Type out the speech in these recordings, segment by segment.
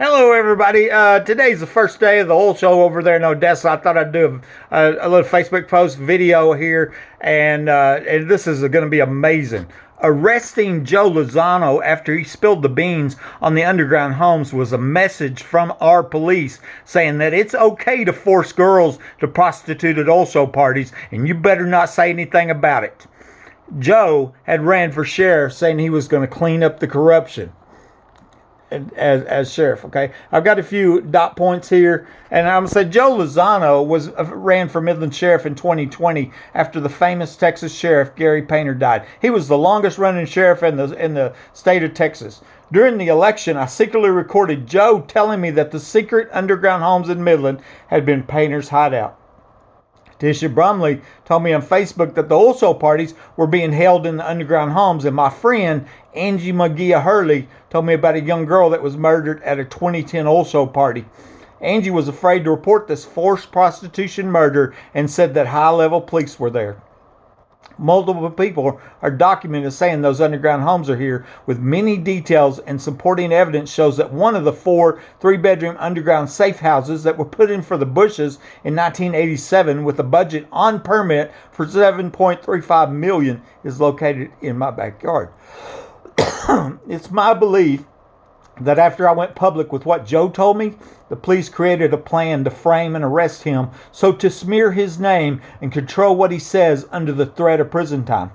Hello, everybody. Today's the first day of the oil show over there in Odessa. I thought I'd do a little Facebook post video here, and this is going to be amazing. Arresting Joe Lozano after he spilled the beans on the underground homes was a message from our police saying that it's okay to force girls to prostitute at oil show parties, and you better not say anything about it. Joe had ran for sheriff saying he was going to clean up the corruption as sheriff. Okay, I've got a few dot points here, and I'm gonna say Joe Lozano ran for Midland Sheriff in 2020 after the famous Texas sheriff Gary Painter died. He was the longest running sheriff in the state of Texas. During the election, I secretly recorded Joe telling me that the secret underground homes in Midland had been Painter's hideout. Tisha Brumley told me on Facebook that the oil show parties were being held in the underground homes, and my friend Angie McGee Hurley told me about a young girl that was murdered at a 2010 oil show party. Angie was afraid to report this forced prostitution murder and said that high-level police were there. Multiple people are documented saying those underground homes are here with many details, and supporting evidence shows that one of the 4 3-bedroom underground safe houses that were put in for the Bushes in 1987 with a budget on permit for $7.35 million is located in my backyard. It's my belief that after I went public with what Joe told me, the police created a plan to frame and arrest him, so to smear his name and control what he says under the threat of prison time.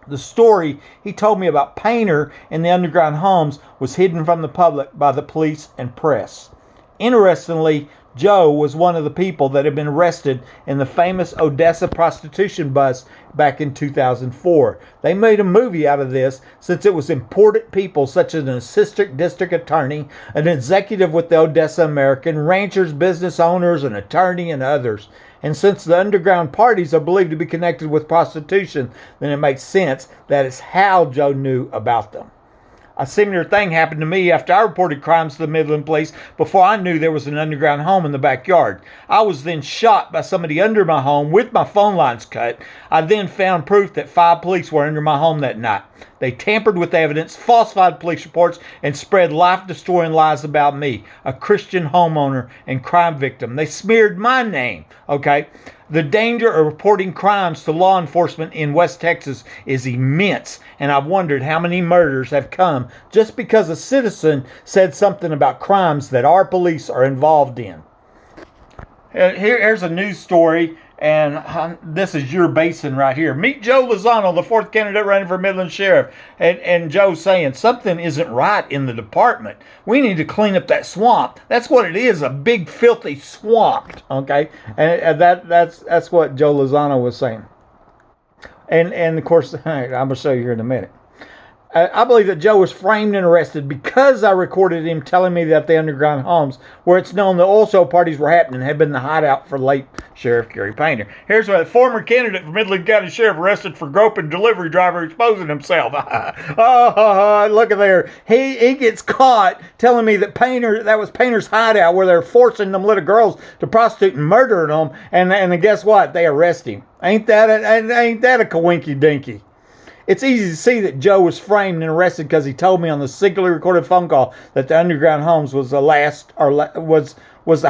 The story he told me about Painter and the underground homes was hidden from the public by the police and press. Interestingly, Joe was one of the people that had been arrested in the famous Odessa prostitution bust back in 2004. They made a movie out of this since it was important people such as an assistant district attorney, an executive with the Odessa American, ranchers, business owners, an attorney, and others. And since the underground parties are believed to be connected with prostitution, then it makes sense that it's how Joe knew about them. A similar thing happened to me after I reported crimes to the Midland police before I knew there was an underground home in the backyard. I was then shot by somebody under my home with my phone lines cut. I then found proof that 5 police were under my home that night. They tampered with evidence, falsified police reports, and spread life-destroying lies about me, a Christian homeowner and crime victim. They smeared my name, okay? The danger of reporting crimes to law enforcement in West Texas is immense, and I've wondered how many murders have come just because a citizen said something about crimes that our police are involved in. Here's a news story, and this is your basin right here. Meet Joe Lozano, the 4th candidate running for Midland Sheriff. And Joe's saying something isn't right in the department. We need to clean up that swamp. That's what it is, a big filthy swamp. Okay, and that's what Joe Lozano was saying. And of course, I'm gonna show you here in a minute. I believe that Joe was framed and arrested because I recorded him telling me that the underground homes, where it's known the oil show parties were happening, had been the hideout for late Sheriff Gary Painter. Here's a former candidate for Midland County Sheriff arrested for groping delivery driver exposing himself. Look at there. He gets caught telling me that that was Painter's hideout where they're forcing them little girls to prostitute and murdering them. And guess what? They arrest him. Ain't that a coinky dinky? It's easy to see that Joe was framed and arrested because he told me on the secretly recorded phone call that the underground homes was the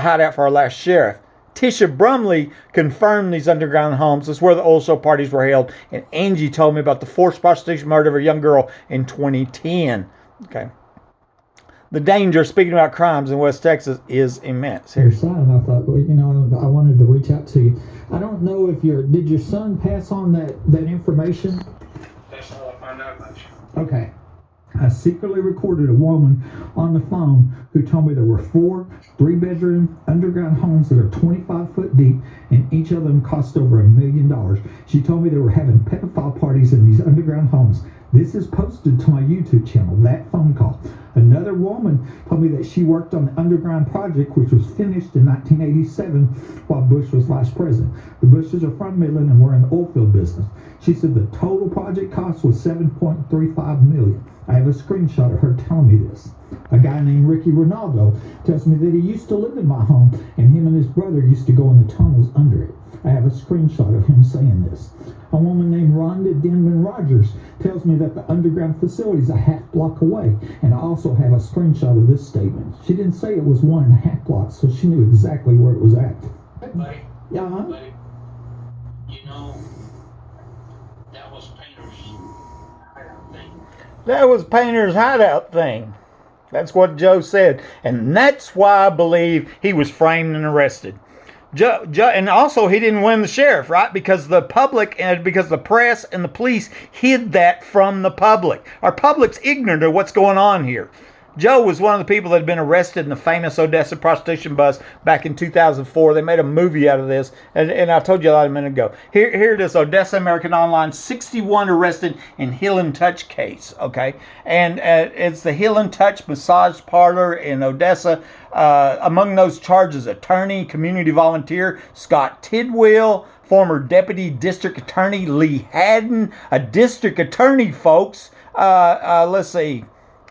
hideout for our last sheriff. Tisha Brumley confirmed these underground homes is where the oil show parties were held, and Angie told me about the forced prostitution murder of a young girl in 2010. Okay. The danger, speaking about crimes in West Texas, is immense. Your son, I thought, well, I wanted to reach out to you. I don't know if did your son pass on that information? That's all I found out about you. Okay. I secretly recorded a woman on the phone who told me there were 4 3-bedroom underground homes that are 25 foot deep, and each of them cost over $1 million. She told me they were having pedophile parties in these underground homes. This is posted to my YouTube channel, that phone call. Another woman told me that she worked on the underground project, which was finished in 1987 while Bush was vice president. The Bushes are from Midland and were in the oil field business. She said the total project cost was $7.35 million. I have a screenshot of her telling me this. A guy named Ricky Ronaldo tells me that he used to live in my home, and him and his brother used to go in the tunnels under it. I have a screenshot of him saying this. A woman named Rhonda Denman Rogers tells me that the underground facility is a half block away, and I also have a screenshot of this statement. She didn't say it was 1.5 blocks, so she knew exactly where it was at. Buddy, Yeah, huh? buddy, you know, that was Painter's hideout thing. That was Painter's hideout thing. That's what Joe said. And that's why I believe he was framed and arrested. Joe, and also he didn't win the sheriff, right? Because the public and because the press and the police hid that from the public. Our public's ignorant of what's going on here. Joe was one of the people that had been arrested in the famous Odessa prostitution bust back in 2004. They made a movie out of this, and I told you a minute ago. Here it is, Odessa American Online, 61 arrested in Heel and Touch case, okay? And it's the Heel and Touch massage parlor in Odessa. Among those charges, attorney, community volunteer Scott Tidwell, former deputy district attorney Lee Haddon, a district attorney, folks. Let's see.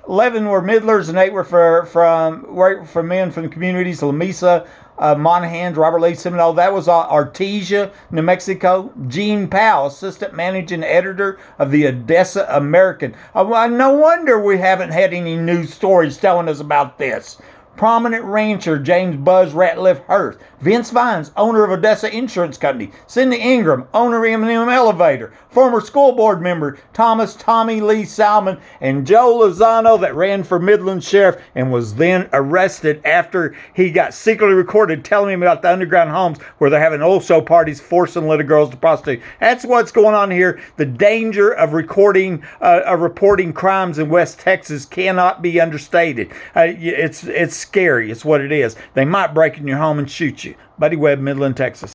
11 were Midlers and 8 were from men from the communities, Lamesa, Monahans, Robert Lee Seminole. That was Artesia, New Mexico. Gene Powell, assistant managing editor of the Odessa American. No wonder we haven't had any news stories telling us about this. Prominent rancher James Buzz Ratliff Hurst, Vince Vines, owner of Odessa Insurance Company, Cindy Ingram, owner of M&M Elevator, former school board member Thomas Tommy Lee Salmon, and Joe Lozano that ran for Midland Sheriff and was then arrested after he got secretly recorded telling him about the underground homes where they're having old show parties forcing little girls to prostitute. That's what's going on here. The danger of reporting crimes in West Texas cannot be understated. It's scary. It's what it is. They might break in your home and shoot you. Buddy Webb, Midland, Texas.